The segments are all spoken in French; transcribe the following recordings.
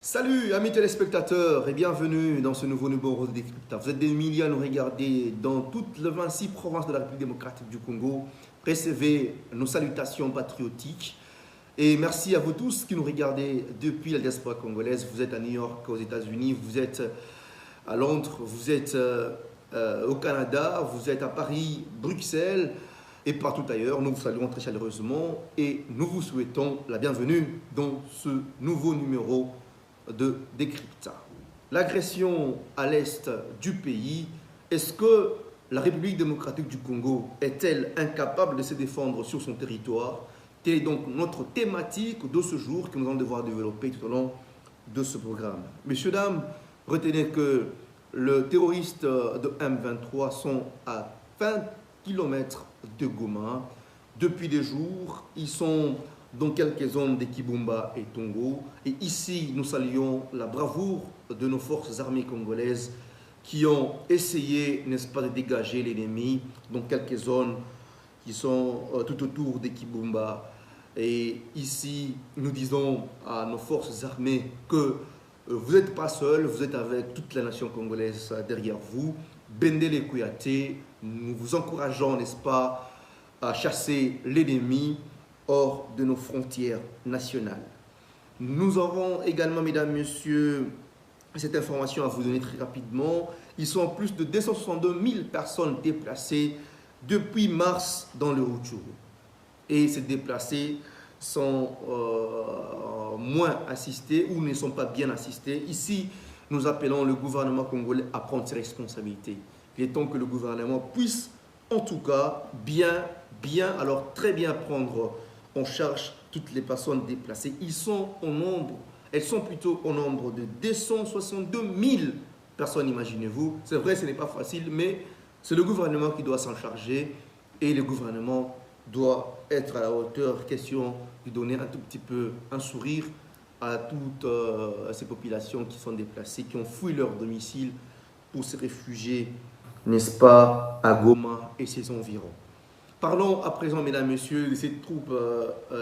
Salut amis téléspectateurs et bienvenue dans ce nouveau numéro de Décrypta. Vous êtes des milliers à nous regarder dans toutes les 26 provinces de la République démocratique du Congo. Recevez nos salutations patriotiques et merci à vous tous qui nous regardez depuis la diaspora congolaise. Vous êtes à New York, aux États-Unis, vous êtes à Londres, vous êtes au Canada, vous êtes à Paris, Bruxelles et partout ailleurs. Nous vous saluons très chaleureusement et nous vous souhaitons la bienvenue dans ce nouveau numéro de Décrypta. L'agression à l'est du pays, est-ce que la République démocratique du Congo est-elle incapable de se défendre sur son territoire? Telle est donc notre thématique de ce jour que nous allons devoir développer tout au long de ce programme. Messieurs, dames, retenez que les terroristes de M23 sont à 20 km de Goma. Depuis des jours, ils sont dans quelques zones de Kibumba et Tongo. Et ici, nous saluons la bravoure de nos forces armées congolaises qui ont essayé, n'est-ce pas, de dégager l'ennemi dans quelques zones qui sont tout autour de Kibumba. Et ici, nous disons à nos forces armées que vous n'êtes pas seuls, vous êtes avec toute la nation congolaise derrière vous. Bendele Kouyaté, nous vous encourageons, n'est-ce pas, à chasser l'ennemi hors de nos frontières nationales. Nous avons également, mesdames, messieurs, cette information à vous donner très rapidement. Ils sont plus de 262 000 personnes déplacées depuis mars dans le Rutshuru. Et ces déplacés sont moins assistés ou ne sont pas bien assistés. Ici, nous appelons le gouvernement congolais à prendre ses responsabilités. Il est temps que le gouvernement puisse, en tout cas, alors très bien prendre en charge toutes les personnes déplacées. Elles sont plutôt au nombre de 262 000 personnes, imaginez-vous. C'est vrai, ce n'est pas facile, mais c'est le gouvernement qui doit s'en charger et le gouvernement doit être à la hauteur, question de donner un tout petit peu un sourire à toutes ces populations qui sont déplacées, qui ont fui leur domicile pour se réfugier, n'est-ce pas, à Goma et ses environs. Parlons à présent, mesdames, messieurs, de cette troupe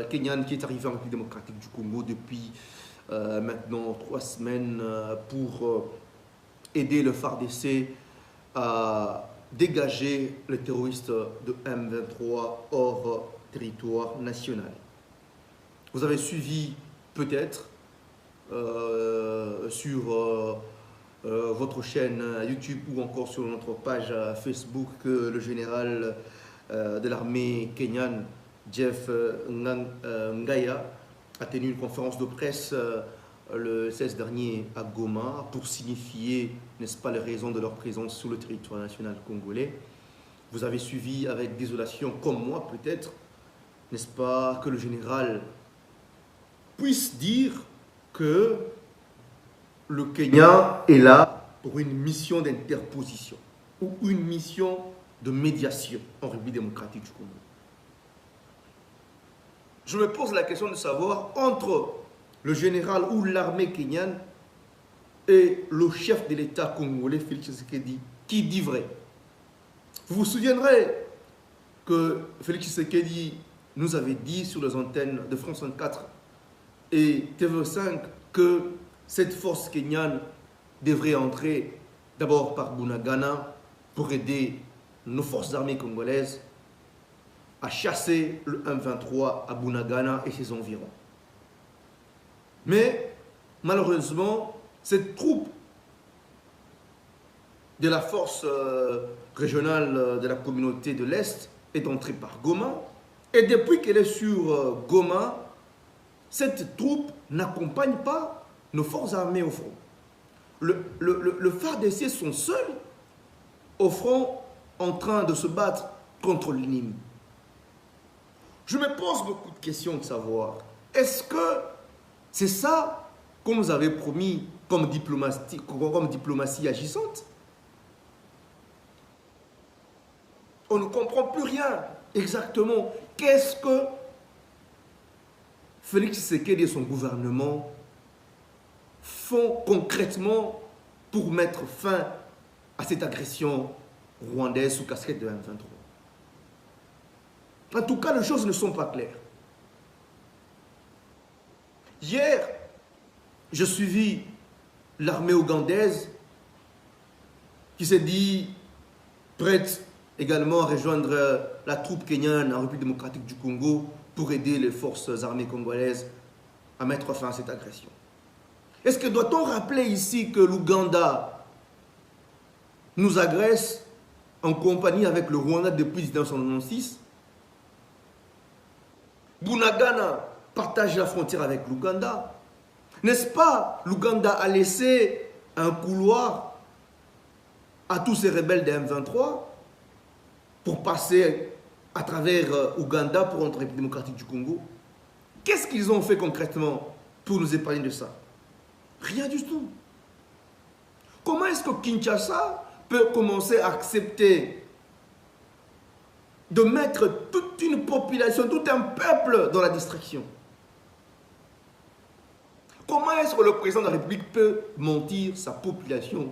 kenyanes qui est arrivée en République démocratique du Congo depuis maintenant 3 semaines pour aider le FARDC à dégager les terroristes de M23 hors territoire national. Vous avez suivi peut-être sur votre chaîne YouTube ou encore sur notre page Facebook que le général de l'armée kenyane, Jeff Ngaya, a tenu une conférence de presse le 16 dernier à Goma pour signifier, n'est-ce pas, les raisons de leur présence sur le territoire national congolais. Vous avez suivi avec désolation, comme moi peut-être, n'est-ce pas, que le général puisse dire que le Kenya est là pour une mission d'interposition ou une mission de médiation en République démocratique du Congo. Je me pose la question de savoir entre le général ou l'armée kenyane et le chef de l'État congolais, Félix Tshisekedi, qui dit vrai. Vous vous souviendrez que Félix Tshisekedi nous avait dit sur les antennes de France 24 et TV5 que cette force kenyane devrait entrer d'abord par Bunagana pour aider nos forces armées congolaises à chasser le M23 à Bunagana et ses environs. Mais malheureusement, cette troupe de la force régionale de la communauté de l'Est est entrée par Goma. Et depuis qu'elle est sur Goma, cette troupe n'accompagne pas nos forces armées au front. Le FARDC sont seuls au front en train de se battre contre l'ennemi. Je me pose beaucoup de questions de savoir, est-ce que c'est ça qu'on nous avait promis comme diplomatie agissante? On ne comprend plus rien exactement. Qu'est-ce que Félix Tshisekedi et son gouvernement font concrètement pour mettre fin à cette agression rwandaise sous casquette de M23? En tout cas, les choses ne sont pas claires. Hier, je suivis l'armée ougandaise qui s'est dit prête également à rejoindre la troupe kenyane en République démocratique du Congo pour aider les forces armées congolaises à mettre fin à cette agression. Est-ce que doit-on rappeler ici que l'Ouganda nous agresse en compagnie avec le Rwanda depuis 1996? Bunagana partage la frontière avec l'Ouganda. N'est-ce pas, l'Ouganda a laissé un couloir à tous ces rebelles de M23 pour passer à travers Ouganda pour entrer en République démocratique du Congo? Qu'est-ce qu'ils ont fait concrètement pour nous épargner de ça? Rien du tout. Comment est-ce que Kinshasa peut commencer à accepter de mettre toute une population, tout un peuple dans la distraction? Comment est-ce que le président de la République peut mentir sa population?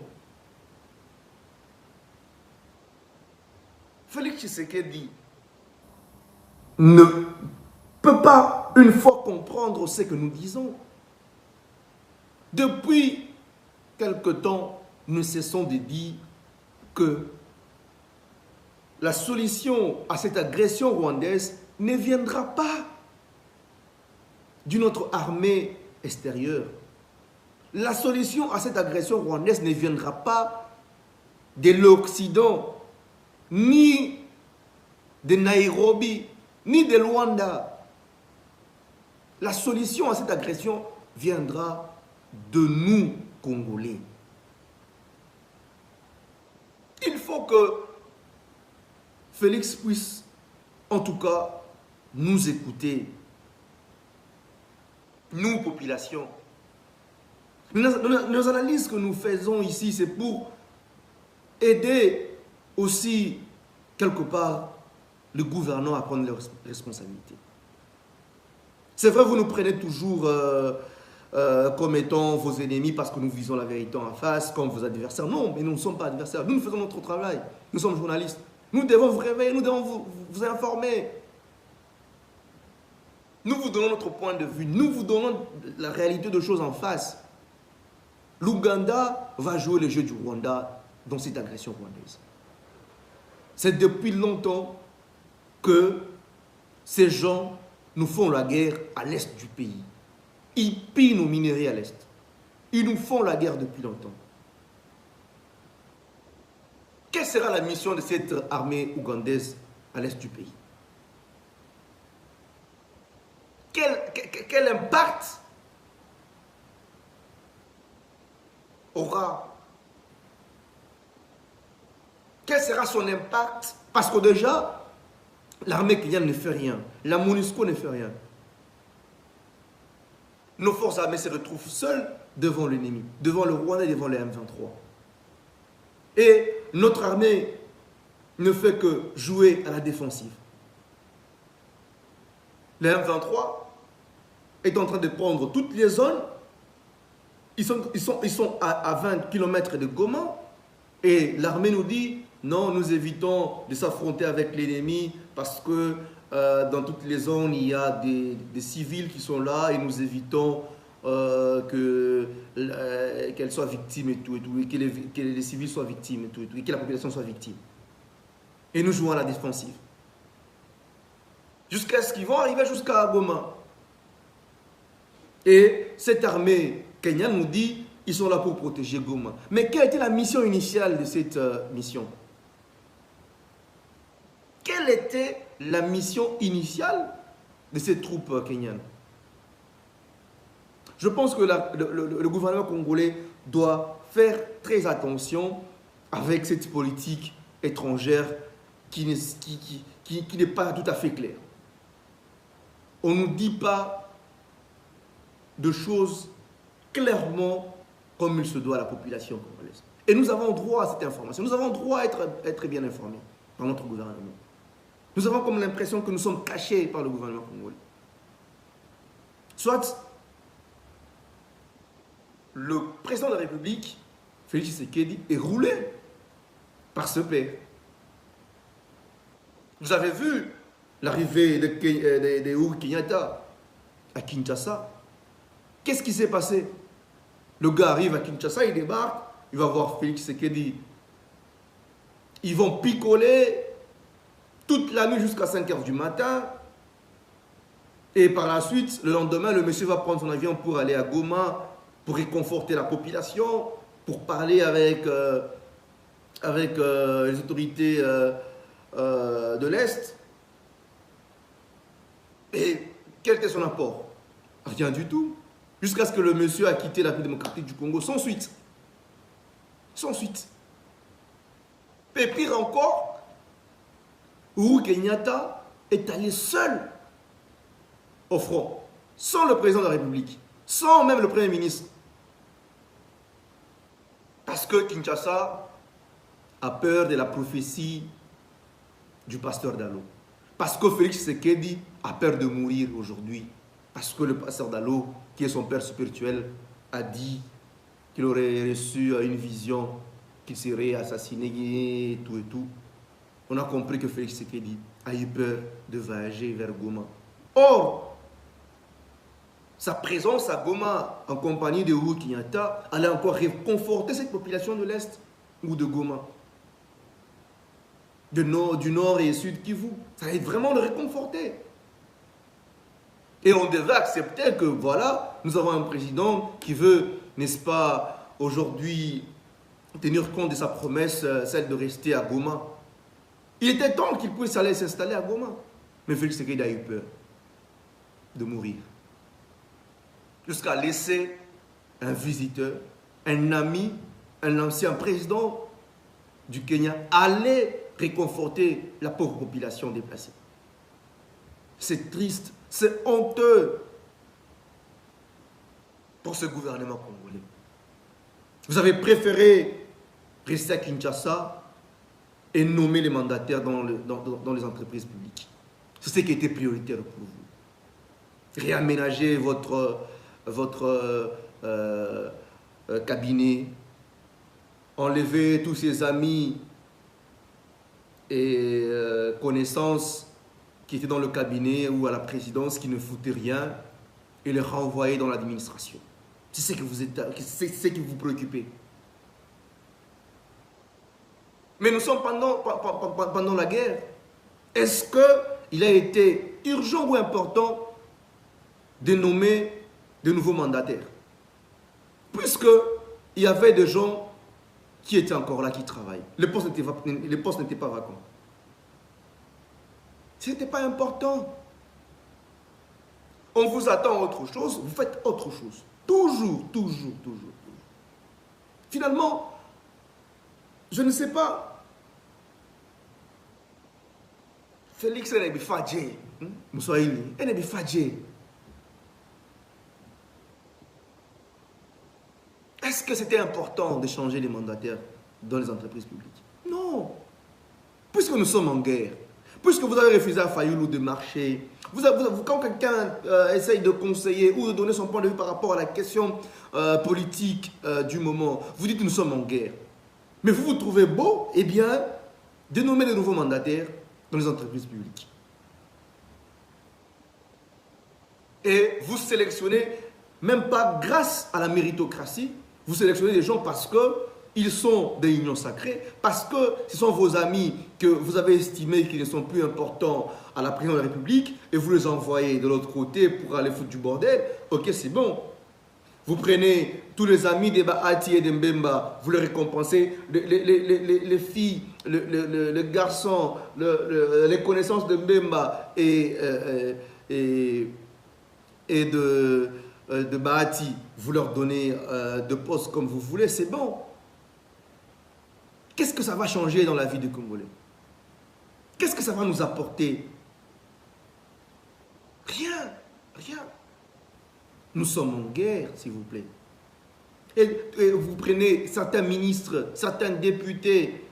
Félix Tshisekedi ne peut pas une fois comprendre ce que nous disons. Depuis quelque temps, nous cessons de dire que la solution à cette agression rwandaise ne viendra pas d'une autre armée extérieure. La solution à cette agression rwandaise ne viendra pas de l'Occident, ni de Nairobi, ni de Luanda. La solution à cette agression viendra de nous, Congolais. Il faut que Félix puisse, en tout cas, nous écouter. Nous, population. Nos analyses que nous faisons ici, c'est pour aider aussi, quelque part, le gouvernement à prendre leurs responsabilités. C'est vrai, vous nous prenez toujours comme étant vos ennemis parce que nous visons la vérité en face, comme vos adversaires. Non, mais nous ne sommes pas adversaires. Nous faisons notre travail. Nous sommes journalistes. Nous devons vous réveiller, nous devons vous informer. Nous vous donnons notre point de vue. Nous vous donnons la réalité de choses en face. L'Ouganda va jouer le jeu du Rwanda dans cette agression rwandaise. C'est depuis longtemps que ces gens nous font la guerre à l'est du pays. Ils pillent nos minerais à l'est. Ils nous font la guerre depuis longtemps. Quelle sera la mission de cette armée ougandaise à l'est du pays? Quel impact aura? Quel sera son impact? Parce que déjà, l'armée kenyane ne fait rien. La MONUSCO ne fait rien. Nos forces armées se retrouvent seules devant l'ennemi, devant le Rwanda et devant les M23. Et notre armée ne fait que jouer à la défensive. Les M23 est en train de prendre toutes les zones. Ils sont à 20 km de Goma. Et l'armée nous dit, non, nous évitons de s'affronter avec l'ennemi parce que dans toutes les zones, il y a des civils qui sont là et nous évitons qu'elles soient victimes et tout, et que les civils soient victimes et tout, et que la population soit victime. Et nous jouons à la défensive. Jusqu'à ce qu'ils vont arriver jusqu'à Goma. Et cette armée kenyane nous dit, ils sont là pour protéger Goma. Mais quelle était la mission initiale de cette mission? Quelle était la mission initiale de ces troupes kenyanes? Je pense que le gouvernement congolais doit faire très attention avec cette politique étrangère qui n'est pas tout à fait claire. On ne nous dit pas de choses clairement comme il se doit à la population congolaise. Et nous avons droit à cette information. Nous avons droit à être bien informés par notre gouvernement. Nous avons comme l'impression que nous sommes cachés par le gouvernement congolais. Soit le président de la République, Félix Tshisekedi, est roulé par ce père. Vous avez vu l'arrivée de Uhuru Kenyatta à Kinshasa. Qu'est-ce qui s'est passé? Le gars arrive à Kinshasa, il débarque, il va voir Félix Tshisekedi. Ils vont picoler toute la nuit jusqu'à 5 h du matin. Et par la suite, le lendemain, le monsieur va prendre son avion pour aller à Goma, pour réconforter la population, pour parler avec les autorités de l'Est. Et quel était son apport? Rien du tout. Jusqu'à ce que le monsieur a quitté la République démocratique du Congo sans suite. Sans suite. Et pire encore, Uhuru Kenyatta est allé seul au front, sans le président de la République, sans même le Premier ministre. Parce que Kinshasa a peur de la prophétie du pasteur Dalo. Parce que Félix Tshisekedi a peur de mourir aujourd'hui. Parce que le pasteur Dalo, qui est son père spirituel, a dit qu'il aurait reçu une vision, qu'il serait assassiné et tout. On a compris que Félix Tshisekedi a eu peur de voyager vers Goma. Or, sa présence à Goma en compagnie de Uhuru Kenyatta allait encore réconforter cette population de l'Est ou de Goma. Du nord et sud Kivu. Ça allait vraiment le réconforter. Et on devait accepter que voilà, nous avons un président qui veut, n'est-ce pas, aujourd'hui tenir compte de sa promesse, celle de rester à Goma. Il était temps qu'il puisse aller s'installer à Goma. Mais Félix Tshisekedi a eu peur de mourir. Jusqu'à laisser un visiteur, un ami, un ancien président du Kenya aller réconforter la pauvre population déplacée. C'est triste, c'est honteux pour ce gouvernement congolais. Vous avez préféré rester à Kinshasa et nommer les mandataires dans les entreprises publiques. C'est ce qui était prioritaire pour vous. Réaménager votre cabinet, enlever tous ses amis et connaissances qui étaient dans le cabinet ou à la présidence qui ne foutaient rien et les renvoyer dans l'administration. C'est ce qui vous préoccupez. Mais nous sommes pendant la guerre. Est-ce qu'il a été urgent ou important de nommer de nouveaux mandataires? Puisqu'il y avait des gens qui étaient encore là, qui travaillent. Les postes n'étaient pas vacants. Ce n'était pas important. On vous attend autre chose, vous faites autre chose. Toujours. Finalement, je ne sais pas. Félix Enebi Fadje, Moussaïli, Enebi Fadje. Est-ce que c'était important de changer les mandataires dans les entreprises publiques? Non. Puisque nous sommes en guerre, puisque vous avez refusé à Fayoulou de marcher, quand quelqu'un essaye de conseiller ou de donner son point de vue par rapport à la question politique du moment, vous dites que nous sommes en guerre. Mais vous vous trouvez beau, eh bien, de nommer de nouveaux mandataires dans les entreprises publiques. Et vous sélectionnez, même pas grâce à la méritocratie, vous sélectionnez des gens parce qu'ils sont des unions sacrées, parce que ce sont vos amis que vous avez estimés qu'ils ne sont plus importants à la présidence de la République et vous les envoyez de l'autre côté pour aller foutre du bordel. Ok, c'est bon. Vous prenez tous les amis des Bahati et des Mbemba, vous les récompensez, les filles, les garçons, les connaissances de Mbemba et de Bahati, vous leur donnez de postes comme vous voulez, c'est bon. Qu'est-ce que ça va changer dans la vie du Congolais? Qu'est-ce que ça va nous apporter? Rien. Nous sommes en guerre, s'il vous plaît. Et vous prenez certains ministres, certains députés,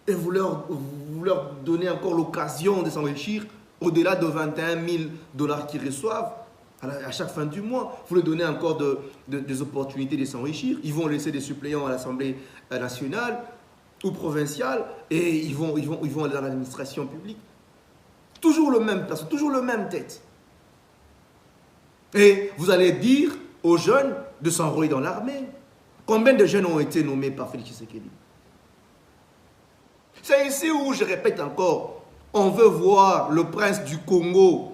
et vous leur donnez encore l'occasion de s'enrichir au-delà de 21 000 $ qu'ils reçoivent à chaque fin du mois. Vous leur donnez encore des opportunités de s'enrichir. Ils vont laisser des suppléants à l'Assemblée nationale ou provinciale et ils vont aller dans l'administration publique. Toujours le même personne, toujours le même tête. Et vous allez dire aux jeunes, de s'enrôler dans l'armée. Combien de jeunes ont été nommés par Félix Tshisekedi? C'est ici où, je répète encore, on veut voir le prince du Congo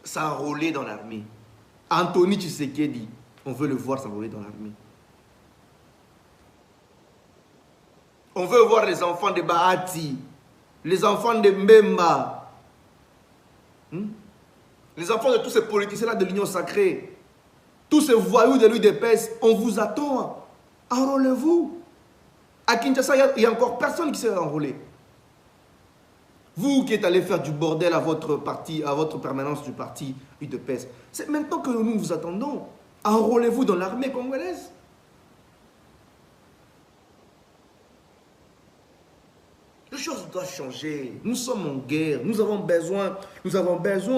s'enrôler dans l'armée. Anthony Tshisekedi, on veut le voir s'enrôler dans l'armée. On veut voir les enfants de Bahati, les enfants de Mbemba, les enfants de tous ces politiciens-là de l'Union sacrée, tous ces voyous de l'UDPS, on vous attend. Enrôlez-vous. À Kinshasa, il n'y a encore personne qui s'est enrôlé. Vous qui êtes allé faire du bordel à votre parti, à votre permanence du parti UDPS, c'est maintenant que nous vous attendons. Enrôlez-vous dans l'armée congolaise. Les choses doivent changer. Nous sommes en guerre. Nous avons besoin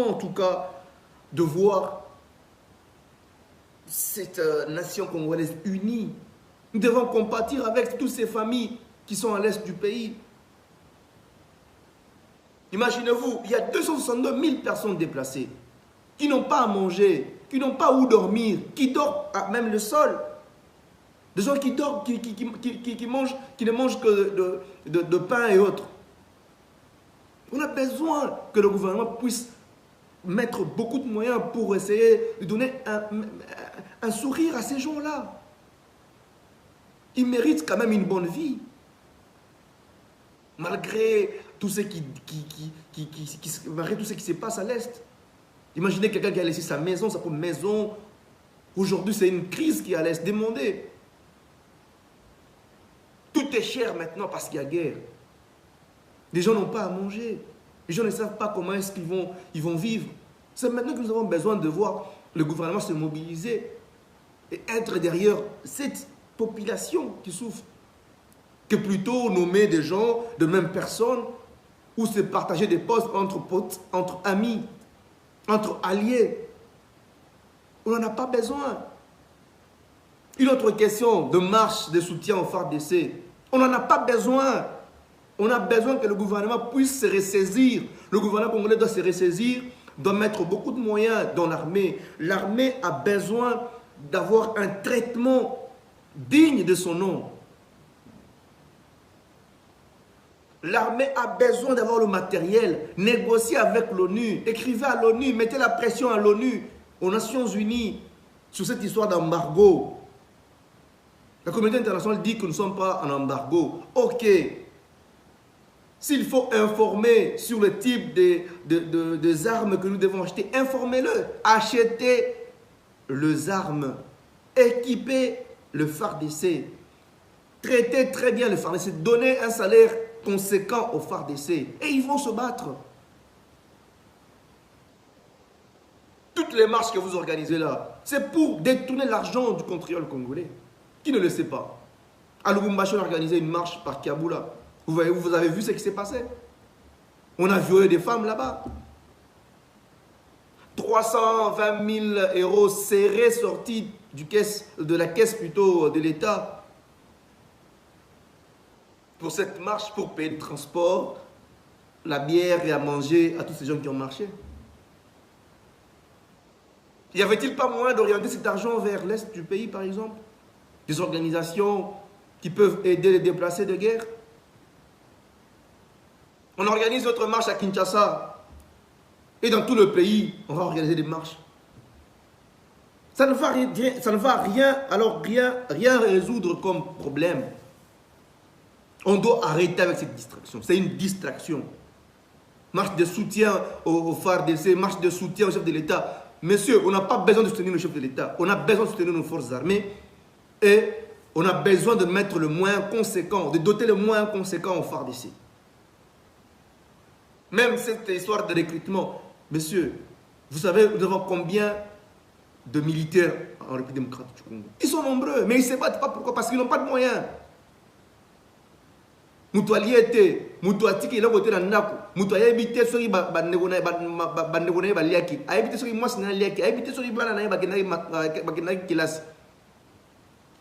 en tout cas de voir cette nation congolaise unie. Nous devons compatir avec toutes ces familles qui sont à l'est du pays. Imaginez-vous, il y a 262 000 personnes déplacées qui n'ont pas à manger, qui n'ont pas où dormir, qui dorment à même le sol. Des gens qui dorment, qui ne mangent que de pain et autres. On a besoin que le gouvernement puisse mettre beaucoup de moyens pour essayer de donner un sourire à ces gens-là. Ils méritent quand même une bonne vie. Malgré tout ce malgré tout ce qui se passe à l'Est. Imaginez quelqu'un qui a laissé sa maison, sa propre maison. Aujourd'hui, c'est une crise qui est à l'Est. Demandez. Tout est cher maintenant parce qu'il y a guerre. Les gens n'ont pas à manger. Les gens ne savent pas comment est-ce qu'ils vont vivre. C'est maintenant que nous avons besoin de voir le gouvernement se mobiliser et être derrière cette population qui souffre. Que plutôt nommer des gens de même personne ou se partager des postes entre potes, entre amis, entre alliés. On n'en a pas besoin. Une autre question de marche de soutien au FARDC. On n'en a pas besoin. On a besoin que le gouvernement puisse se ressaisir. Le gouvernement congolais doit se ressaisir, doit mettre beaucoup de moyens dans l'armée. L'armée a besoin d'avoir un traitement digne de son nom. L'armée a besoin d'avoir le matériel. Négociez avec l'ONU. Écrivez à l'ONU. Mettez la pression à l'ONU, aux Nations Unies, sur cette histoire d'embargo. La communauté internationale dit que nous ne sommes pas en embargo. Ok. S'il faut informer sur le type des armes que nous devons acheter, informez-le. Achetez les armes. Équipez le FARDC. Traitez très bien le FARDC. Donnez un salaire conséquent au FARDC. Et ils vont se battre. Toutes les marches que vous organisez là, c'est pour détourner l'argent du contribuable congolais. Qui ne le sait pas? À Lubumbashi, on a organisé une marche par Kiaboula. Vous avez vu ce qui s'est passé? On a violé des femmes là-bas. 320 000 € serrés sortis de la caisse plutôt de l'État pour cette marche, pour payer le transport, la bière et à manger à tous ces gens qui ont marché. Y avait-il pas moyen d'orienter cet argent vers l'est du pays, par exemple? Des organisations qui peuvent aider les déplacés de guerre? On organise notre marche à Kinshasa. Et dans tout le pays, on va organiser des marches. Ça ne va rien résoudre comme problème. On doit arrêter avec cette distraction. C'est une distraction. Marche de soutien au FARDC, marche de soutien au chef de l'État. Messieurs, on n'a pas besoin de soutenir le chef de l'État. On a besoin de soutenir nos forces armées. Et on a besoin de mettre le moyen conséquent, de doter le moyen conséquent au FARDC. Même cette histoire de recrutement. Messieurs, vous savez, nous avons combien de militaires en République démocratique du Congo? Ils sont nombreux, mais ils ne se battent pas. Pourquoi? Parce qu'ils n'ont pas de moyens. Mutu aliete, mutu atiki ila kote na ndako, mutu ayebite soki bandeko na baliaki, ayebite soki mwasi na liaki, ayebite soki bana na bakendaki kilasi.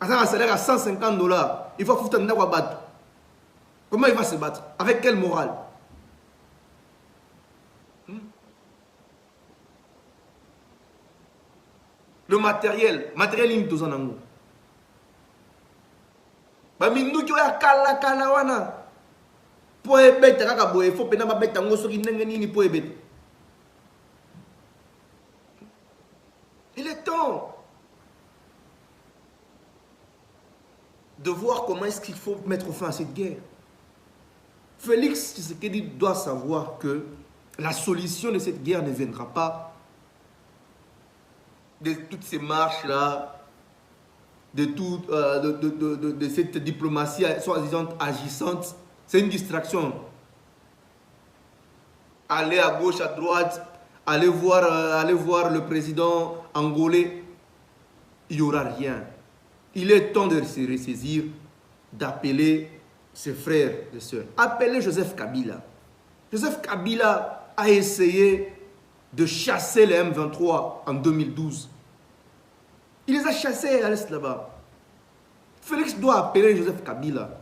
Asa un salaire à 150 $, il faut foutre ndako battre. Comment il va se battre? Avec quelle morale? Le matériel il nous en a. Bamindu qui a kala wana. Pour ebeta kaka boye faut pena babeta ngo soki ndenge nini pour ebeta. Il est temps de voir comment est-ce qu'il faut mettre fin à cette guerre. Félix Tshisekedi doit savoir que la solution de cette guerre ne viendra pas de toutes ces marches-là, de cette diplomatie soi-disant agissante. C'est une distraction. Aller à gauche, à droite, aller voir le président angolais, il n'y aura rien. Il est temps de se ressaisir, d'appeler ses frères et sœurs. Appelez Joseph Kabila. Joseph Kabila a essayé de chasser les M23 en 2012. Il les a chassés à l'est là-bas. Félix doit appeler Joseph Kabila.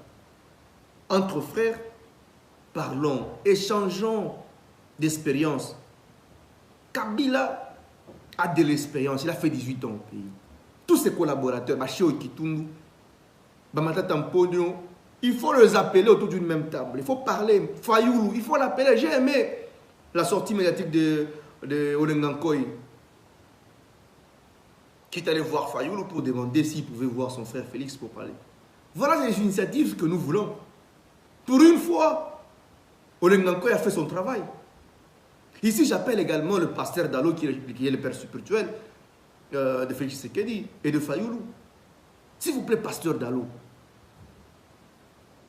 Entre frères, parlons, échangeons d'expérience. Kabila a de l'expérience, il a fait 18 ans au pays. Tous ses collaborateurs, Bachio Kitungu, Bamata Tamponio, il faut les appeler autour d'une même table. Il faut parler. Fayoulou, il faut l'appeler. J'ai aimé la sortie médiatique de Olengankoy, qui est allé voir Fayoulou pour demander s'il pouvait voir son frère Félix pour parler. Voilà les initiatives que nous voulons. Pour une fois, Olengankoy a fait son travail. Ici, j'appelle également le pasteur Dalo, qui est le père spirituel de Félix Tshisekedi et de Fayoulou. S'il vous plaît, pasteur Dalo,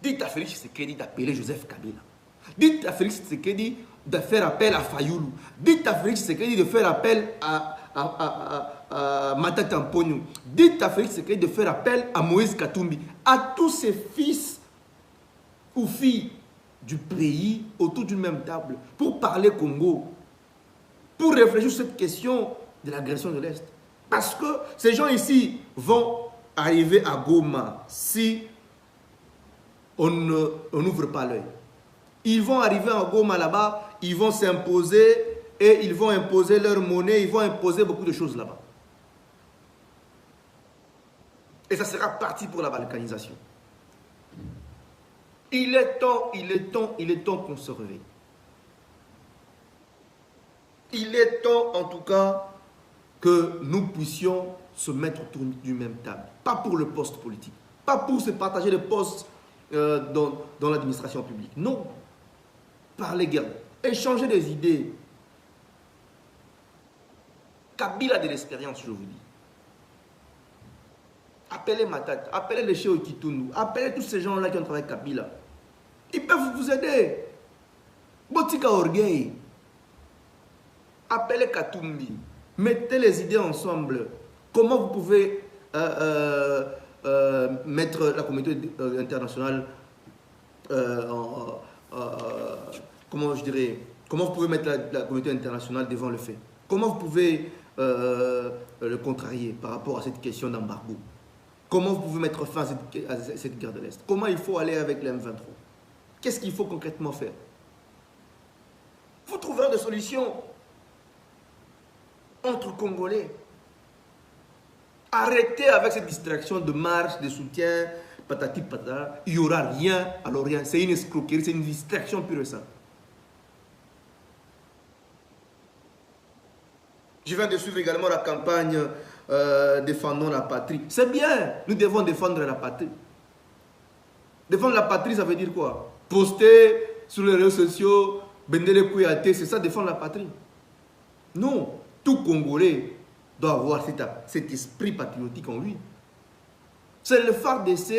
dites à Félix Tshisekedi d'appeler Joseph Kabila. Dites à Félix Tshisekedi de faire appel à Fayoulou. Dites à Félix Tshisekedi de faire appel à Matata Mpogno. Dites à Félix Tshisekedi de faire appel à Moïse Katumbi. À tous ces fils ou filles du pays autour d'une même table pour parler Congo, pour réfléchir sur cette question de l'agression de l'Est. Parce que ces gens ici vont arriver à Goma si on n'ouvre pas l'œil. Ils vont arriver à Goma là-bas, ils vont s'imposer et ils vont imposer leur monnaie, ils vont imposer beaucoup de choses là-bas. Et ça sera parti pour la balkanisation. Il est temps qu'on se réveille. Il est temps, en tout cas, que nous puissions se mettre autour d'une même table. Pas pour le poste politique, pas pour se partager les postes dans l'administration publique. Non. Parler guerre, échanger des idées. Kabila a de l'expérience, je vous dis. Appelez Matata, appelez les Cheo Kitundu, appelez tous ces gens-là qui ont travaillé avec Kabila. Ils peuvent vous aider. Botika Orgueil. Appelez Katumbi. Mettez les idées ensemble. Comment vous pouvez mettre la communauté internationale comment vous pouvez mettre la communauté internationale devant le fait? Comment vous pouvez le contrarier par rapport à cette question d'embargo? Comment vous pouvez mettre fin à cette guerre de l'Est? Comment il faut aller avec les M23? Qu'est-ce qu'il faut concrètement faire? Vous trouverez des solutions entre Congolais. Arrêtez avec cette distraction de marche, de soutien, patati patata. Il n'y aura rien, alors rien. C'est une escroquerie, c'est une distraction pure et simple. Je viens de suivre également la campagne Défendons la patrie. C'est bien, nous devons défendre la patrie. Défendre la patrie, ça veut dire quoi? Poster sur les réseaux sociaux, Bendele Kouyaté, c'est ça, défendre la patrie. Non, tout Congolais doit avoir cet esprit patriotique en lui. C'est le FARDC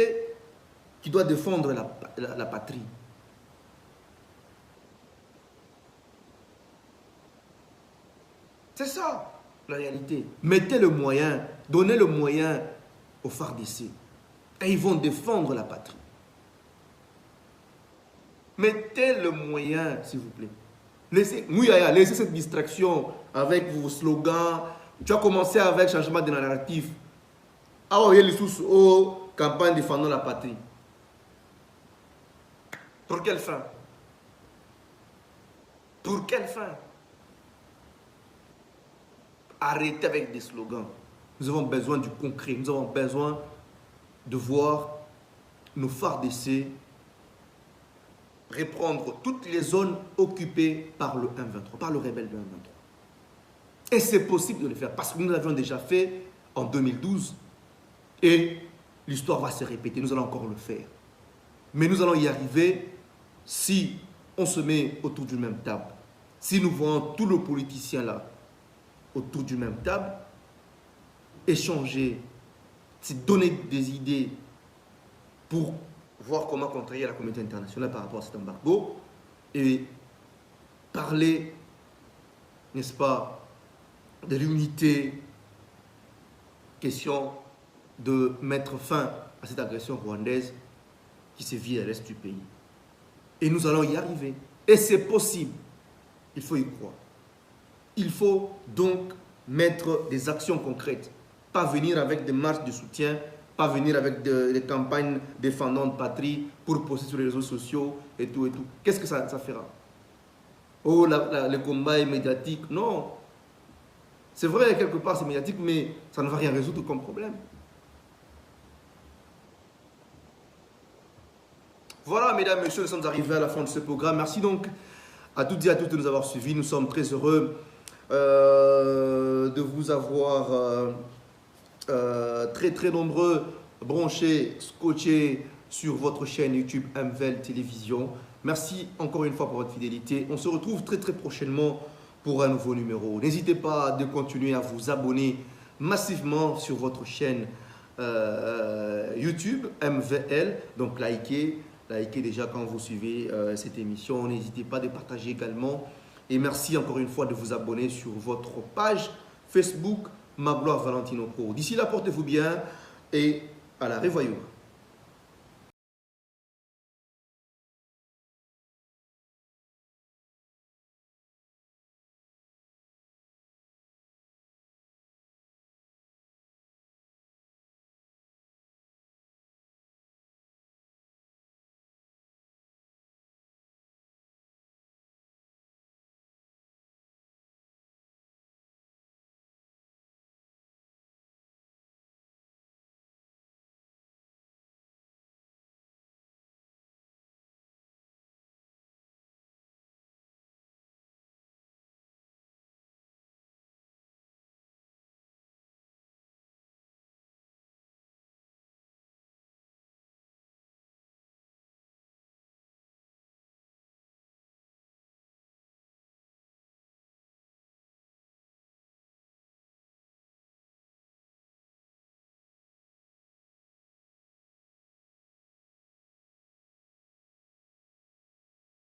qui doit défendre la patrie. C'est ça, la réalité. Mettez le moyen, donnez le moyen aux FARDC. Et ils vont défendre la patrie. Mettez le moyen, s'il vous plaît. Laissez cette distraction avec vos slogans. Tu as commencé avec changement de narratif. Ah oui, les sous campagne défendant la patrie. Pour quelle fin? Pour quelle fin? Arrêtez avec des slogans. Nous avons besoin du concret. Nous avons besoin de voir nos phares d'essai reprendre toutes les zones occupées par le M23, par le rebelle de M23. Et c'est possible de le faire parce que nous l'avions déjà fait en 2012 et l'histoire va se répéter. Nous allons encore le faire. Mais nous allons y arriver si on se met autour d'une même table. Si nous voyons tous nos politiciens là autour d'une même table, échanger, donner des idées pour voir comment contrarier la communauté internationale par rapport à cet embargo et parler, n'est-ce pas, de l'unité, question de mettre fin à cette agression rwandaise qui se vit à l'est du pays. Et nous allons y arriver. Et c'est possible. Il faut y croire. Il faut donc mettre des actions concrètes. Pas venir avec des marches de soutien, pas venir avec des campagnes défendant de patrie pour poster sur les réseaux sociaux et tout et tout. Qu'est-ce que ça fera? Oh, le combat est médiatique. Non. C'est vrai, quelque part, c'est médiatique, mais ça ne va rien résoudre comme problème. Voilà, mesdames et messieurs, nous sommes arrivés à la fin de ce programme. Merci donc à toutes et à tous de nous avoir suivis. Nous sommes très heureux de vous avoir très nombreux branchés, scotchés sur votre chaîne YouTube MVL Télévision. Merci encore une fois pour votre fidélité. On se retrouve très prochainement pour un nouveau numéro. N'hésitez pas de continuer à vous abonner massivement sur votre chaîne YouTube MVL. Donc likez déjà quand vous suivez cette émission. N'hésitez pas de partager également. Et merci encore une fois de vous abonner sur votre page Facebook Magloire Valentino Pro. D'ici là, portez-vous bien et à la revoyure.